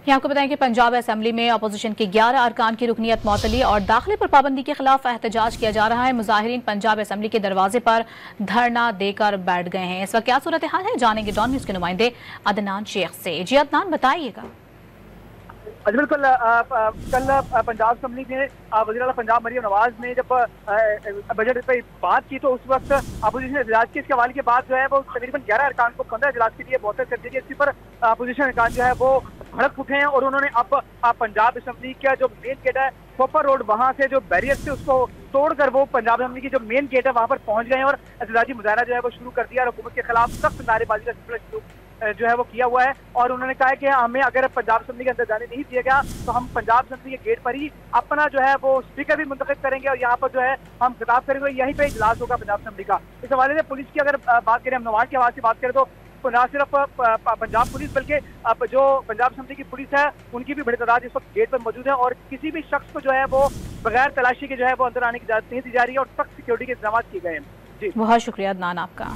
यहाँ आपको बताएं कि पंजाब असेंबली में अपोजिशन के 11 अरकान की रुकनीत मुअत्तली और दाखिले पर पाबंदी के खिलाफ एहतजाज किया जा रहा है। मुजाहिरीन पंजाब असेंबली के दरवाजे पर धरना देकर बैठ गए हैं। इस वक्त क्या सूरत हाल है, जानेंगे डॉन न्यूज के नुमाइंदे अदनान शेख से। जी अदनान, बताइएगा। बिल्कुल, कल पंजाब असेंबली में वज़ीर आला पंजाब मरियम नवाज ने जब बजट पे बात की तो उस वक्त अपोजिशन इजलास के इसके हवाले के बाद जो है वो तकरीबन 11 अरकान को 15 इजलास के लिए मुअत्तल कर दिया। इसी पर अपोजिशन अरकान जो है वो भड़क उठे हैं और उन्होंने अब पंजाब असेंबली का जो मेन गेट है कोपर रोड, वहां से जो बैरियर थे उसको तोड़कर वो पंजाब असेंबली की जो मेन गेट है वहां पर पहुंच गए और एहतजाजी मुजाहरा जो है वो शुरू कर दिया और हुकूमत के खिलाफ सख्त नारेबाजी का सिलसिला शुरू जो है वो किया हुआ है। और उन्होंने कहा है कि हमें अगर पंजाब असेंबली के अंदर जाने नहीं दिया गया तो हम पंजाब असेंबली के गेट पर ही अपना जो है वो स्पीकर भी मुंतखब करेंगे और यहाँ पर जो है हम खिताब करेंगे, यहीं पे इजलास होगा पंजाब असेंबली का। इस हवाले से पुलिस की अगर बात करें, हम नवाज के हवाले से बात करें तो न सिर्फ पंजाब पुलिस बल्कि अब जो पंजाब असेंबली की पुलिस है उनकी भी बड़ी तादाद इस वक्त गेट पर मौजूद है और किसी भी शख्स को जो है वो बगैर तलाशी के जो है वो अंदर आने की इजाजत नहीं दी जा रही है और सख्त सिक्योरिटी के इंतजाम किए गए हैं। जी, बहुत शुक्रिया अदनान आपका।